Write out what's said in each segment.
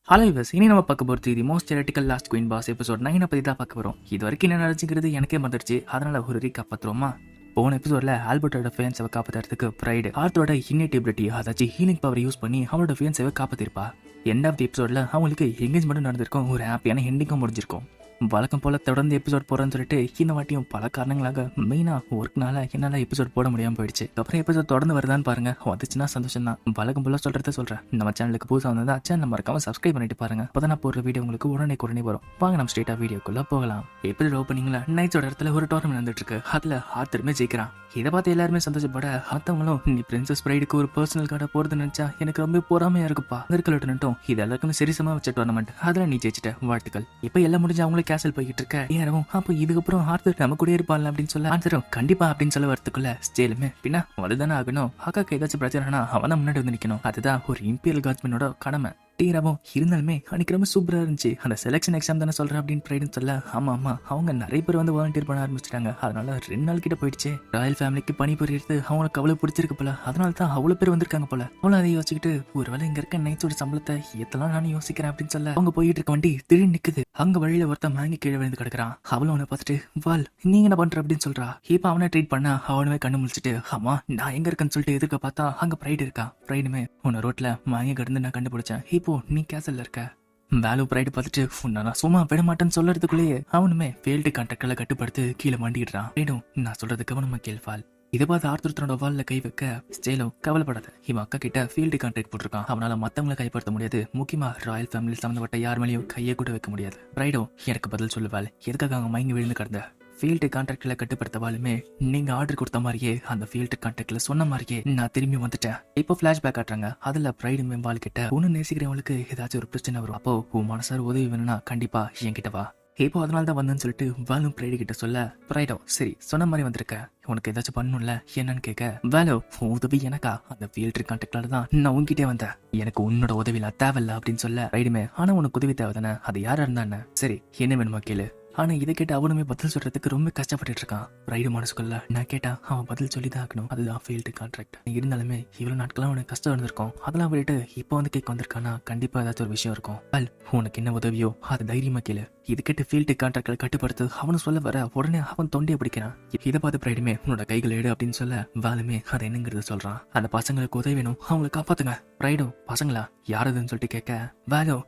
Hello விவஸ், இனி நம்ம பார்க்க போகிறது the most theoretical last queen pass episode 9 பற்றி தான் பார்க்க வரோம். இது வரைக்கும் என்ன நடந்துக்கிறது எனக்கே மறந்துடுச்சு. அதனால ஒரு ரீகாப் பார்த்துருவோமா. போன எபிசோட்ல ஆல்பர்ட்டோட ஃபியான்ஸை காப்பாற்றுறதுக்கு ஃப்ரைடு ஆர்த்தரோட இன்னேட்டிபிலிட்டி அதாச்சும் ஹீலிங் பவர் யூஸ் பண்ணி அவனோட ஃபியான்ஸை காப்பாற்றிருப்பா. எண்ட் ஆஃப் தி எபிசோட்ல அவங்களுக்கு எங்கேஜ்மெண்ட் நடந்திருக்கும், ஒரு ஹாப்பியான எண்டிங்கும் முடிஞ்சிருக்கும். வழக்கம் போல தொடர்ந்து எபிசோட் போறேன்னு சொல்லிட்டு இந்த வாட்டியும் பல காரணங்களாக மெயினா ஒர்க்னால என்னால எபிசோட் போட முடியாம போயிடுச்சு. அப்புறம் எபிசோட் தொடர்ந்து வருதான்னு பாருங்க, வந்துச்சுன்னா சந்தோஷம் தான். வழக்கம் போல சொல்றேன். நம்ம சேனலுக்கு புதுசாக வந்ததா சேனல் மறக்காம சப்ஸ்கிரைப் பண்ணிட்டு பாருங்க. அப்பதான் நான் போடுற வீடியோ உங்களுக்கு உடனே வரும். வாங்க நம்ம ஸ்ட்ரெயிட்டா வீடியோக்குள்ள போகலாம். எபிசோட் ஓப்பனிங்ல நைட்ஸோட இடத்துல ஒரு டோர்னமெண்ட் நடந்துட்டு இருக்கு. அதுல ஆர்த்தருமே ஜெயிக்கிறான். இதை பார்த்து எல்லாருமே சந்தோஷப்பட, மற்றவங்களும் நீ பிரின்சஸ் பிரைடுக்கு ஒரு பர்சனல் கார்டை போறது நினைச்சா எனக்கு ரொம்ப பொறாமையா இருக்குப்பா. இருக்கட்டும், இது எல்லாருக்குமே சரிசமா வச்ச டோர்னமெண்ட், அதுல நீ ஜெயிச்சிட்ட, வாழ்த்துக்கள். இப்ப எல்லாம் முடிஞ்சு அவங்களே கேசல் போய்கிட்டு இருக்க. ஏறவும் அப்போ இதுக்கப்புறம் ஆர்த்தர் நம்ம கூட இருப்பாள் அப்படின்னு சொல்ல, ஆன்சரும் கண்டிப்பா அப்படின்னு சொல்ல வரத்துக்குள்ள ஸ்டேலுமே பின்னா வலுதானே ஆகணும். அக்காக்கு ஏதாச்சும் பிரச்சனைனா அவன் தான் முன்னாடி வந்து நிக்கணும். அதுதான் ஒரு இம்பீரியல் காட்ஸ்மேனோட கடமை. டீராவும் இருந்தாலுமே அன்னைக்கு ரொம்ப சூப்பரா இருந்துச்சு. அந்த செலக்ஷன் எக்ஸாம் தானே சொல்றேன் அப்படின்னு பிரைடுன்னு சொல்ல, ஆமா அவங்க நிறைய பேர் வந்து வாலண்டியர் பண்ண ஆரம்பிச்சிட்டாங்க. அதனால 2 நாள் கிட்ட போயிடுச்சு. ராயல் ஃபேமிலிக்கு பணி புரியுறது அவங்களுக்கு அவ்வளவு பிடிச்சிருக்கு போல. அதனால தான் அவ்வளவு பேர் வந்திருக்காங்க போல. அவளும் அதை யோசிச்சுக்கிட்டு ஒருவேளை இங்க இருக்க நைட்ஸோட சம்பளத்தை ஏத்தலாம் நானும் யோசிக்கிறேன் அப்படின்னு சொல்ல, அவங்க போயிட்டு இருக்க வண்டி திடீர்னு நிக்குது. அங்க வழியில ஒருத்தன் வாங்கி கீழே விழுந்து கிடக்குறான். அவளும் அவனை பார்த்துட்டு வால் நீங்க என்ன பண்ற அப்படின்னு சொல்றா. இப்ப அவனை ட்ரீட் பண்ண அவனுமே கண்ணு முடிச்சுட்டு, ஆமா நான் எங்க இருக்கேன்னு சொல்லிட்டு எதிர்க்க பார்த்தா அங்க பிரைடு இருக்கான். பிரைடுமே உன்னை ரோட்ல வாங்கி கிடந்து நான் கண்டுபிடிச்சேன். இப்போ நீ கேசல்ல இருக்க. வேலு பிரைடு பார்த்துட்டு உன்னை நான் சும்மா விட மாட்டேன்னு சொல்றதுக்குள்ளேயே அவனுமே ஃபீல்டு கான்ட்ராக்ட்ல கட்டுப்படுத்து கீழே மாண்டிடுறான். பிரைடும் நான் சொல்றது கவனமா கேள்வாள். இதை பார்த்து ஆர்த்தரோட வால்ல கை வைக்க, ஸ்டேலும் கவலைப்படாத, இவன் அக்கா கிட்ட ஃபீல்டு கான்ட்ராக்ட் போட்டிருக்கான். அவனால மத்தவங்களை கைப்படுத்த முடியாது. முக்கியமா ராயல் ஃபேமிலி சம்பந்தப்பட்ட யார் மேலேயும் கையை கூட வைக்க முடியாது. பிரைடும் எனக்கு பதில் சொல்லுவாள். எதுக்காக அவங்க மயங்கி விழுந்து கிடந்த ஃபீல்டு கான்ட்ராக்ட்ல கட்டுப்படுத்தவாலுமே நீங்க ஆர்டர் கொடுத்த மாதிரியே அந்த ஃபீல்டு கான்ட்ராக்ட்ல சொன்ன மாதிரியே நான் திரும்பி வந்துட்டேன். இப்போ பிளாஷ்பேக் காட்டுறாங்க. அதுல பிரைடு மேம்பால் கிட்ட ஒன்னு நேசிக்கிறவங்களுக்கு ஏதாச்சும் ஒரு பிரச்சனை வரும். அப்போ உன் மனசார் உதவி வேணும்னா கண்டிப்பா என்கிட்ட வா. இப்போ அதனால தான் வந்தேன்னு சொல்லிட்டு வேலும் பிரைடு கிட்ட சொல்ல, பிரைடோ சரி சொன்ன மாதிரி வந்திருக்க, உனக்கு ஏதாச்சும் பண்ணணும்ல என்னன்னு கேட்க, வேலோ உதவி எனக்கா, அந்த ஃபீல்டு கான்ட்ராக்ட்ல தான் நான் உங்ககிட்டே வந்தேன், எனக்கு உன்னோட உதவில தேவையில்ல அப்படின்னு சொல்ல, பிரைடுமே ஆனா உனக்கு உதவி தேவை தானே, அது யாரா இருந்தானே, சரி என்ன வேணுமா கேளு. ஆனா இதை கேட்டு அவனுமே பதில் சொல்றதுக்கு ரொம்ப கஷ்டப்பட்டு இருக்கான். பிரைடு மனசுக்குள்ள நான் கேட்டா அவன் பதில் சொல்லிதான் ஆகணும், அதுதான் ஃபீல்டு கான்ட்ராக்ட். இருந்தாலுமே இவ்வளவு நாட்களா அவனுக்கு கஷ்டம் இருந்திருக்கும். அதெல்லாம் விட்டு இப்போ வந்து கேட்க வந்திருக்கானா, கண்டிப்பா ஏதாச்சும் ஒரு விஷயம் இருக்கும். உனக்கு என்ன உதவியோ அது தைரியமா கேளு. இது கேட்டு ஃபீல்டு கான்ட்ராக்ட்ல கட்டுப்படுத்து அவனு சொல்ல வர உடனே அவன் தொண்டையை பிடிக்கிறான். இதை பார்த்து பிரைடுமே உன்னோட கைகளை எடு அப்படின்னு சொல்ல, வேலுமே அது என்னங்கிறத சொல்றான். அந்த பசங்களுக்கு உதவி வேணும், அவங்களை காப்பாத்துங்க. பிரைடும் பசங்களா யாருதுன்னு சொல்லிட்டு கேட்க, வேலோ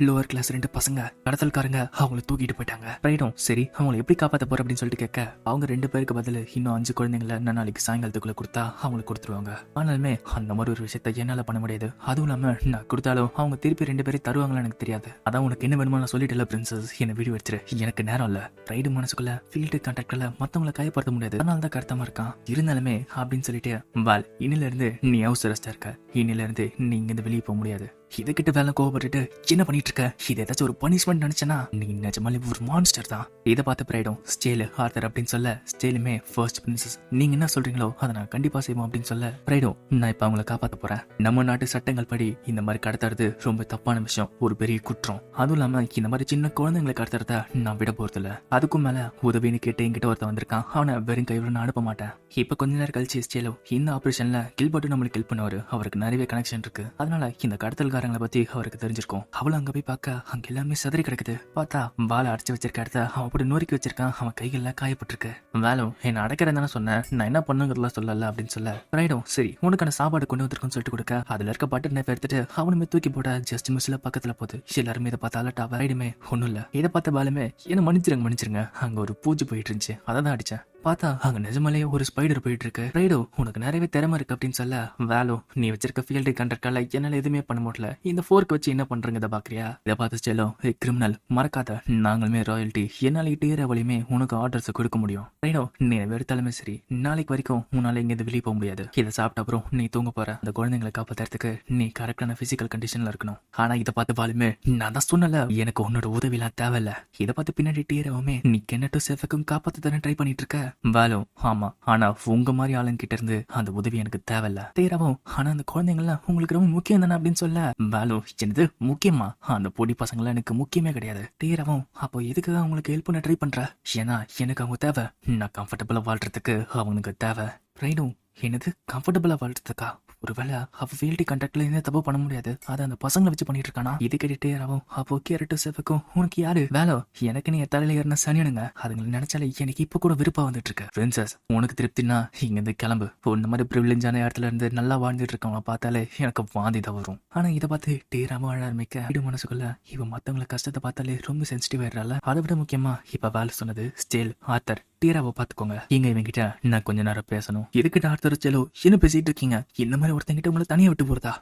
லோவர் கிளாஸ் 2 பசங்க கடத்தல்காரங்க அவங்களை தூக்கிட்டு போயிட்டாங்க. பிரைடும் சரி அவங்களை எப்படி காப்பாத்த போற அப்படின்னு சொல்லிட்டு கேட்க, அவங்க 2 பேருக்கு பதில் இன்னும் 5 குழந்தைங்களை நான் நாளைக்கு சாயங்காலத்துக்குள்ள கொடுத்தா அவங்களுக்கு கொடுத்துருவாங்க. ஆனாலுமே அந்த மாதிரி ஒரு விஷயத்த என்னால பண்ண முடியாது. அதுவும் இல்லாம நான் கொடுத்தாலும் அவங்க திருப்பி 2 பேரும் தருவாங்களா எனக்கு தெரியாது. அதான் உனக்கு என்ன வேணுமோ நான் சொல்லிட்டு பிரின்சஸ் என்ன வீடு வச்சிரு, எனக்கு நேரம் இல்ல. பிரைடு மனசுக்குள்ள ஃபீல்டு கான்ட்ராக்ட்ல மத்தவங்களை கைப்படுத்த முடியாது, அதனால தான் கருத்தமா இருக்கான். இருந்தாலுமே அப்படின்னு சொல்லிட்டு, வால் இன்னில இருந்து நீ ஹவுஸ் அரெஸ்டா இருக்க, இன்னில இருந்து நீ இங்க இருந்து வெளியே போக முடியாது. இதுகிட்ட வேலை கோவப்பட்டுட்டு என்ன பண்ணிட்டு இருக்க, இது ஏதாச்சும் ஒரு பனிஷ்மெண்ட் நினைச்சனா நீ நிஜமாலே ஒரு மான்ஸ்டர் தான். இதை பார்த்து பிரைடும் ஸ்டேலு ஆர்த்தர் அப்படின்னு சொல்ல, ஸ்டேலுமே ஃபர்ஸ்ட் பிரின்சஸ் நீங்க என்ன சொல்றீங்களோ அதை நான் கண்டிப்பா செய்வோம் அப்படின்னு சொல்ல, பிரைடும் நான் இப்ப அவங்களை காப்பாத்த போறேன். நம்ம நாட்டு சட்டங்கள் படி இந்த மாதிரி கடத்துறது ரொம்ப தப்பான விஷயம், ஒரு பெரிய குற்றம். அதுவும் இல்லாம இந்த மாதிரி சின்ன குழந்தைங்களை கடத்துறத நான் விட போறது இல்ல. அதுக்கும் மேல உதவின்னு கேட்டு என்கிட்ட ஒருத்த வந்திருக்கான், அவனை வெறும் கையோட நான் அனுப்ப மாட்டேன். இப்ப கொஞ்ச நேரம் கழிச்சு ஸ்டேலோ இந்த ஆபரேஷன்ல கில்பர்ட் நம்மளுக்கு ஹெல்ப் பண்ணுவாரு, அவருக்கு நிறைய கனெக்ஷன் இருக்கு. அதனால இந்த கடத்தல்கார பத்தி அவருக்கு தெரிஞ்சிருக்கும். அவளும் அங்க போய் பார்க்க அங்க எல்லாமே சதறி கிடக்குது. பார்த்தா வாழை அடைச்சு வச்சிருக்க இடத்த அவன் அப்படி நொறுக்கி வச்சிருக்கான். அவன் கைகள்லாம் காயப்பட்டிருக்கு. வேலும் என்ன அடைக்கிறதானே சொன்னேன், நான் என்ன பண்ணுங்கிறதுலாம் சொல்லல அப்படின்னு சொல்ல, பிரைடும் சரி உனக்கான சாப்பாடு கொண்டு வந்திருக்குன்னு சொல்லிட்டு கொடுக்க, அதுல இருக்க பட்டர் நைஃப் எடுத்துட்டு அவனுமே தூக்கி போட ஜஸ்ட் மிஸ்ல பக்கத்துல போகுது. எல்லாருமே இதை பார்த்து அலர்ட் ஆக, பிரைடுமே ஒண்ணும் இல்ல. இதை பார்த்த பாலுமே என்ன மன்னிச்சிருங்க, அங்க ஒரு பூஜை போயிட்டு இருந்துச்சு அதான் அடிச்சேன். பார்த்தா அங்க நிஜமாலேயே ஒரு ஸ்பைடர் போயிட்டு இருக்கு. பிரைடோ உனக்கு நிறையவே திறமை இருக்கு அப்படின்னு சொல்ல, வேலோ நீ வச்சிருக்க ஃபீல்டு கான்ட்ராக்ட்ல என்னால எதுவுமே பண்ண முடியல, இந்த ஃபோர்க் வச்சு என்ன பண்றீங்க இதை பாக்குறியா. இதை பார்த்து ஸ்டேலோ கிரிமினல் மறக்காத, நாங்களுமே ராயல்டி, என்னால இட்டு வழியுமே உனக்கு ஆர்டர்ஸ் கொடுக்க முடியும். பிரைடோ நீ வெறுத்தாலுமே சரி நாளைக்கு வரைக்கும் உன்னால இங்க வெளியே போக முடியாது. இதை சாப்பிட்ட அப்புறம் நீ தூங்க போற, அந்த குழந்தைங்களை காப்பாத்துறதுக்கு நீ கரெக்டான பிசிக்கல் கண்டிஷன்ல இருக்கணும். ஆனா இதை பார்த்து பாலுமே நான் தான் சொன்னல எனக்கு உன்னோட உதவிலாம் தேவையில்ல. இதை பார்த்து பின்னாடி டீரவுமே நீ கென்னட்டு சேஃபக்கும் காப்பாத்த தானே ட்ரை பண்ணிட்டு இருக்க. வேலும் ஆமா, ஆனா உங்க மாதிரி ஆளுங்கிட்ட இருந்து அந்த உதவி எனக்கு தேவையில்ல. தேரவும் ஆனா அந்த குழந்தைங்கலாம் உங்களுக்கு ரொம்ப முக்கியம் தானே அப்படின்னு சொல்ல, வேலும் என்னது முக்கியமா, அந்த பொடி பசங்களாம் எனக்கு முக்கியமே கிடையாது. தேரவும் அப்போ எதுக்குதான் உங்களுக்கு ஹெல்ப் பண்ண ட்ரை பண்ற, ஏன்னா எனக்கு அவங்க தேவை, நான் கம்ஃபர்டபுளா வாழ்றதுக்கு அவனுக்கு தேவை. பிரைடும் என்னது கம்ஃபர்டபுளா வாழ்றதுக்கா, ஒருவேளை அவ ஃபீல்டு கான்ட்ராக்ட்ல எந்த தப்பு பண்ண முடியாது, அதை அந்த பசங்களை வச்சு பண்ணிட்டு இருக்கானா? இது கேட்டுட்டே ஆகும். அப்போ கேரட்டு சேஃபுக்கும் உனக்கு யாரு வேலை? எனக்கு நீ தலையில ஏறின சனியனுங்க, அதுங்களை நினைச்சாலே எனக்கு இப்ப கூட விருப்பம் வந்துட்டு இருக்கு. பிரின்சஸ், உனக்கு திருப்தினா இங்க இருந்து கிளம்பு. இந்த மாதிரி ப்ரிவிலேஜான இடத்துல இருந்து நல்லா வாழ்ந்துட்டு இருக்கவங்க பார்த்தாலே எனக்கு வாந்தி தான் வரும். ஆனா இதை பார்த்து டீராம வாழ ஆரம்பிக்க வீடு மனசுக்குள்ள இவ மத்தவங்களை கஷ்டத்தை பார்த்தாலே ரொம்ப சென்சிட்டிவ் ஆயிடுறால. அதை விட முக்கியமா இப்ப வேலை சொன்னது ஸ்டேல் ஆத்தர் டீராவை பாத்துக்கோங்க. இங்க இவங்கிட்ட நான் கொஞ்ச நேரம் பேசணும். எதுக்கிட்ட ஆர்த்தர் செலோ என்ன பேசிட்டு இருக்கீங்க? இந்த மாதிரி ஒருத்தங்கிட்ட உங்களை தனியா விட்டு போறதா?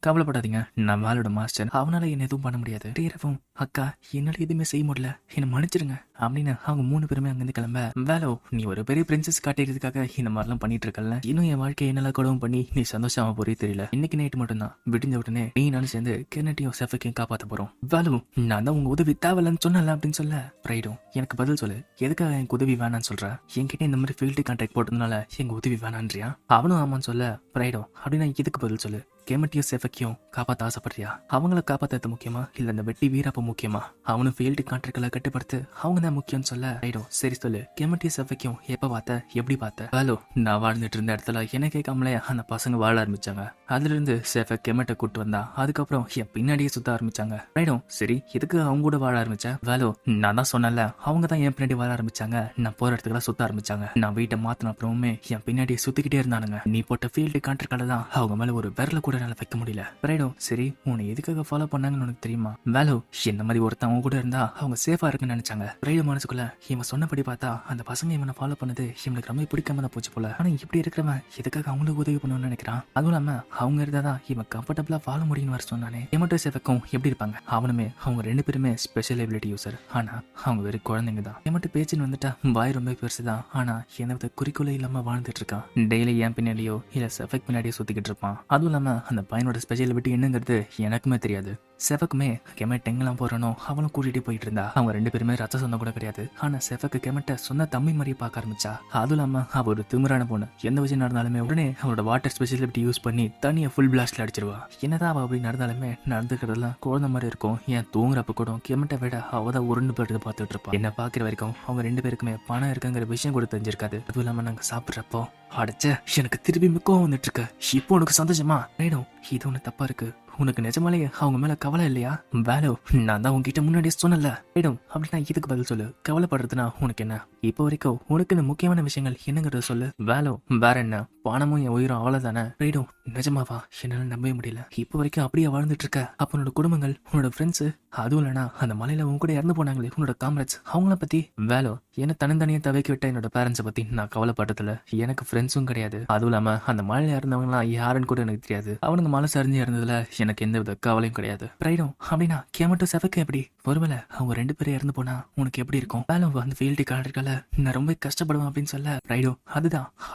கவலைப்படாதீங்க, நான் வேலோட மாஸ்டர், அவனால என்ன எதுவும் பண்ண முடியாது. டீராவும் அக்கா என்னால எதுவுமே செய்ய முடியல, என்ன மன்னிச்சிருங்க அப்படின்னு அவங்க 3 பேருமே அங்கிருந்து கிளம்ப. வேலோ, நீ ஒரு பெரிய பிரின்சஸ் காட்டுறதுக்காக இந்த மாதிரிலாம் பண்ணிட்டு இருக்கல. இன்னும் என் வாழ்க்கையை என்னெல்லாம் கொடுவும் பண்ணி நீ சந்தோஷமா போறே தெரியல. இன்னைக்கு நைட்டு மட்டும் தான் விடிஞ்ச உடனே நீ நானும் சேர்ந்து கென்னட்டியும் செஃபக்கையும் காப்பாத்த போறோம். வேலோ, நான் தான் உங்க உதவி தேவையில்லன்னு சொன்னல அப்படின்னு சொல்ல ரைடும் எனக்கு பதில் சொல்லு, எதுக்காக எனக்கு உதவி வேணான்னு சொல்ற? என்கிட்ட இந்த மாதிரி ஃபீல்டு கான்ட்ராக்ட் போட்டதுனால எங்க உதவி வேணான்றியா? அவனும் ஆமான்னு சொல்ல ரைடோ அப்படின்னா இதுக்கு பதில் சொல்லு, கெமட்டியும் செஃபக்கையும் காப்பாற்ற ஆசைப்படுறியா? அவங்கள காப்பாற்றது முக்கியமா இல்ல இந்த வெட்டி வீரப்ப முக்கியமா? அவனும் ஃபீல்டு கான்ட்ராக்ட்களை கட்டுப்படுத்து அவங்க தான் முக்கியம்னு சொல்ல ரைடோ சரி சொல்லு, கெமட்டியும் செஃபக்கையும் எப்ப பார்த்த, எப்படி பார்த்த? ஹலோ, நான் வாழ்ந்துட்டு இருந்த இடத்துல என்ன கேட்காமலே அந்த பசங்க வாழ ஆரம்பிச்சாங்க. அதுல இருந்து செஃப கெமட்டை கூட்டு வந்தா, அதுக்கப்புறம் என் பின்னாடியே சுத்த ஆரம்பிச்சாங்க. ரைடோ சரி, எதுக்கு அவங்க கூட வாழ ஆரம்பிச்சேன்? வேலோ, நான் தான் சொன்னல, அவங்க தான் என் பின்னாடி வாழ ஆரம்பிச்சாங்க. நான் போற இடத்துக்குலாம் சுத்த ஆரம்பிச்சாங்க. நான் வீட்டை மாத்தின அப்புறமே என் பின்னாடியே சுத்திக்கிட்டே இருந்தானுங்க. நீ போட்ட ஃபீல்டு கான்ட்ராக்ட்ல தான் அவங்க மேல ஒரு விரல கூட வைக்க முடியல. ரைடோ சரி, உன்னை எதுக்காக ஃபாலோ பண்ணாங்கன்னு உனக்கு தெரியுமா? வேலோ, இந்த மாதிரி ஒருத்தன் அவங்க கூட இருந்தா அவங்க சேஃபா இருக்குன்னு நினைச்சாங்க. ரைடோ மனசுக்குள்ள இவன் சொன்னபடி பார்த்தா அந்த பசங்க இவனை ஃபாலோ பண்ணது இவனுக்கு ரொம்ப பிடிக்காம தான் போச்சு போல. ஆனா இப்படி இருக்கிறவன் எதுக்காக அவங்களுக்கு உதவி பண்ணணும்னு நினைக்கிறான்? அதுவும் இல்லாம அவங்க இருந்தாதான் இவன் கம்ஃபர்டபுளா வாழ முடியும்னு வர சொன்னானே. எமட்டோ சேஃபக்கும் எப்படி இருப்பாங்க? அவனுமே அவங்க 2 பேருமே ஸ்பெஷல் எபிலிட்டி யூசர். ஆனா அவங்க வெறும் குழந்தைங்க தான். எமட்டு பேச்சுன்னு வந்துட்டா வாய் ரொம்ப பெருசுதான். ஆனா எந்த குறிக்கோளே இல்லாம வாழ்ந்துட்டு இருக்கான். டெய்லி என் பின்னாடியோ இல்ல செஃபக் பின்னாடியோ சுத்திக்கிட்டு இருப்பான். அதுவும் இல்லாம அந்த பையனோட ஸ்பெஷல் விட்டு என்னங்கிறது எனக்குமே தெரியாது. செஃபக்குமே கெமெட் எங்கெல்லாம் போறானோ அவளும் கூட்டிட்டு போயிட்டு இருந்தா. அவங்க 2 பேருமே ரத்த சொந்தம் கூட கிடையாது. ஆனா செஃபக்கு கெமெட்ட சொந்த தம்பி மாதிரி பார்க்க ஆரம்பிச்சா. அதுவும் இல்லாம அவ ஒரு திமிரான பொண்ணு. எந்த விஷயம் நடந்தாலுமே உடனே அவளோட வாட்டர் ஸ்பெஷலிட்டி யூஸ் பண்ணி தனியா ஃபுல் பிளாஸ்ட்ல அடிச்சிருவா. என்னதான் அவ அப்படி நடந்தாலுமே நடந்துக்கிறதுலாம் குழந்தை மாதிரி இருக்கும். ஏன் தூங்குறப்ப கூட கெமெட்டை விட அவதான் உருண்டு போயிட்டு பார்த்துட்டு இருப்பா. என்ன பாக்குற வரைக்கும் அவங்க 2 பேருக்குமே பணம் இருக்குங்கிற விஷயம் கூட தெரிஞ்சிருக்காது. அதுவும் இல்லாம நாங்க சாப்பிட்றப்போ அடைச்ச எனக்கு திருப்பி மிக்கம் வந்துட்டு இருக்கு. இப்போ உனக்கு சந்தோஷமா? வேணும், இது ஒண்ணு தப்பா இருக்கு. உனக்கு நிஜமாலே அவங்க மேல கவலை இல்லையா? வேலோ, நான் தான் உங்ககிட்ட முன்னாடியே சொன்னல. வேணும் அப்படின்னா இதுக்கு பதில் சொல்லு. கவலைப்படுறதுனா உனக்கு என்ன? இப்போ வரைக்கும் உனக்கு இந்த முக்கியமான விஷயங்கள் என்னங்கிறத சொல்லு. வேலோ, வேற என்ன? பணமும் என் உயிரும் அவ்வளவுதானே? வேணும், நிஜமாவா? என்னால நம்பவே முடியல. இப்போ வரைக்கும் அப்படியே வாழ்ந்துட்டு இருக்க. அப்ப உன்னோட குடும்பங்கள், உன்னோட ஃப்ரெண்ட்ஸ், அதுவும் இல்லைனா அந்த மலையில உன் கூட இறந்து போனாங்களே உன்னோட காம்ரேட்ஸ், அவங்கள பத்தி? வேலோ, என்ன தனித்தனியா தவிக்க விட்ட என்னோட பேரண்ட்ஸை பத்தி நான் கவலைப்பட்டதில்ல. எனக்கு ஃப்ரெண்ட்ஸும் கிடையாது. அதுவும் இல்லாம அந்த மலையில இறந்தவங்கலாம் யாருன்னு கூட எனக்கு தெரியாது. அவனுங்க மலை சரிஞ்சு இறந்ததுல எனக்கு எந்த வித கவலையும் கிடையாது. ரைடும் அப்படின்னா கேமட்டு செவக்க எப்படி? ஒருவேளை அவங்க 2 பேரும் இறந்து போனா உனக்கு எப்படி இருக்கும்? வேலை அந்த ஃபீல்டு காலர்கால நான் ரொம்ப கஷ்டப்படுவேன் அப்படின்னு சொல்ல ரைடோ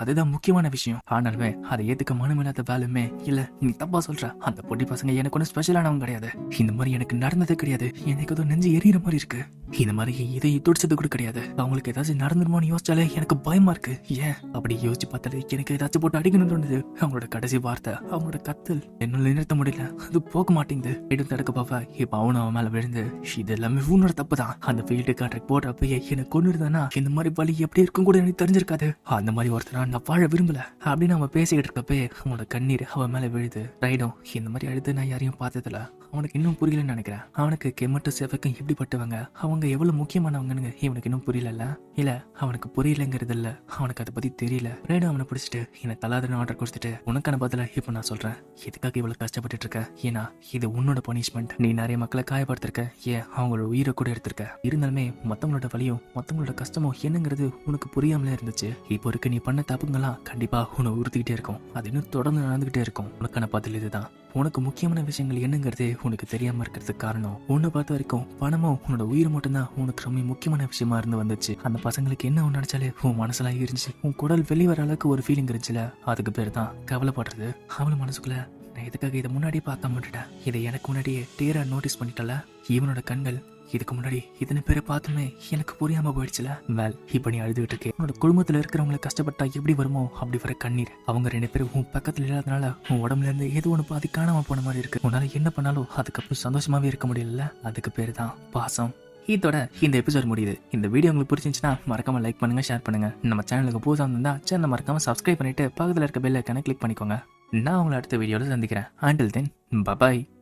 அதுதான் முக்கியமான விஷயம். ஆனாலுமே அதை ஏத்துக்க மனமில்லாத வேலுமே இல்ல, நீ தப்பா சொல்ற. அந்த பொடி பசங்க எனக்கு ஒன்னும் ஸ்பெஷலானவங்க கிடையாது. இந்த மாதிரி எனக்கு நடந்ததே கிடையாது. எனக்கு ஏதோ நெஞ்சு எரியற மாதிரி இருக்கு. இந்த மாதிரி இதை துடிச்சது கூட கிடையாது. அவங்களுக்கு ஏதாச்சும் நடந்துருமோன்னு யோசிச்சாலே எனக்கு பயமா இருக்கு. ஏன் அப்படி யோசிச்சு பார்த்தாலே எனக்கு ஏதாச்சும் போட்டு அடிக்கணும்னு தோணுது. அவங்களோட கடைசி வார்த்தை, அவங்களோட கத்தல் என்னால நிறுத்த முடியல. அது போக மாட்டேங்குது. இடம் தடுக்க பாப்பா இப்ப அவன் மேல விழுந்து இது எல்லாமே உன்னோட தப்பு தான். அந்த ஃபீல்டு கான்ட்ராக்ட் போடுறப்ப எனக்கு கொண்டு இருந்தானா இந்த மாதிரி வலி எப்படி இருக்கும் கூட எனக்கு தெரிஞ்சிருக்காது. அந்த மாதிரி ஒருத்தனா நான் வாழ விரும்பல அப்படின்னு அவன் பேசிக்கிட்டு இருக்கப்பே அவனோட கண்ணீர் அவன் மேல விழுது. ரைடும் இந்த மாதிரி அழுது நான் யாரையும் பார்த்ததில்ல. அவனுக்கு இன்னும் புரியலன்னு நினைக்கிறேன். அவனுக்கு கெமட்டு சேஃபக்கும் எப்படிப்பட்டவங்க, அவங்க எவ்வளவு முக்கியமானவங்கன்னு இவனுக்கு இன்னும் புரியல. இல்ல அவனுக்கு புரியலங்கிறது இல்ல, அவனுக்கு அதை பத்தி தெரியல. ரைடும் அவனை பிடிச்சிட்டு என்ன தலாதன ஆர்டர் கொடுத்துட்டு உனக்கான பதில இப்ப நான் சொல்றேன். எதுக்காக இவ்வளவு கஷ்டப்பட்டு இருக்க? ஏன்னா இது உன்னோட பனிஷ்மெண்ட். நீ நிறைய மக்களை காயப்படுத்திருக்க, ஏன் அவங்களோட உயிரை கூட எடுத்திருக்க. இருந்தாலுமே மத்தவங்களோட வலியும் மத்தவங்களோட கஷ்டமும் என்னங்கிறது உனக்கு புரியாமலே இருந்துச்சு. இப்போ இருக்க நீ பண்ண தப்புங்கெல்லாம் கண்டிப்பா உன்னை உறுத்திக்கிட்டே இருக்கும். அது இன்னும் தொடர்ந்து நடந்துகிட்டே இருக்கும். உனக்கான பதில் இதுதான். உனக்கு முக்கியமான விஷயங்கள் என்னங்கிறதே உனக்கு தெரியாம இருக்கிறதுக்கு காரணம் உன்னை பார்த்த வரைக்கும் பணமும் உன்னோட உயிர் மட்டும்தான் உனக்கு ரொம்ப முக்கியமான விஷயமா இருந்து வந்துச்சு. அந்த பசங்களுக்கு என்ன ஒன்று நினைச்சாலே உன் மனசுல இருந்துச்சு, உன் குடல் வெளிவர அளவுக்கு ஒரு ஃபீலிங் இருந்துச்சுல, அதுக்கு பேர் தான் கவலைப்படுறது. அவள மனசுக்குள்ள நான் எதுக்காக இதை முன்னாடியே பார்க்க மாட்டேன், இதை எனக்கு முன்னாடியே கிளியரா நோட்டீஸ் பண்ணிட்டல. இவனோட கண்கள் இதுக்கு முன்னாடி இத்தனை பேரை பார்த்துமே எனக்கு புரியாம போயிடுச்சுல. வேல் இப்ப நீ அழுதுகிட்டு இருக்கேன். உன்னோட குடும்பத்துல இருக்கிறவங்களை கஷ்டப்பட்டா எப்படி வருமோ அப்படி வர கண்ணீர். அவங்க 2 பேரும் உன் பக்கத்துல இல்லாதனால உன் உடம்புல இருந்து ஏதோ ஒண்ணு பாதி காணாம போன மாதிரி இருக்கு. உன்னால என்ன பண்ணாலும் அதுக்கப்புறம் சந்தோஷமாவே இருக்க முடியல. அதுக்கு பேரு தான் பாசம். இதோட இந்த எபிசோட் முடியுது. இந்த வீடியோ உங்களுக்கு பிடிச்சிருந்துச்சுன்னா மறக்காம லைக் பண்ணுங்க, ஷேர் பண்ணுங்க. நம்ம சேனலுக்கு புதுசாக இருந்தா சேனலை மறக்காம சப்ஸ்கிரைப் பண்ணிட்டு பக்கத்துல இருக்க பெல் ஐகானை கிளிக் பண்ணிக்கோங்க. நான் உங்களை அடுத்த வீடியோவில் சந்திக்கிறேன். until then bye bye.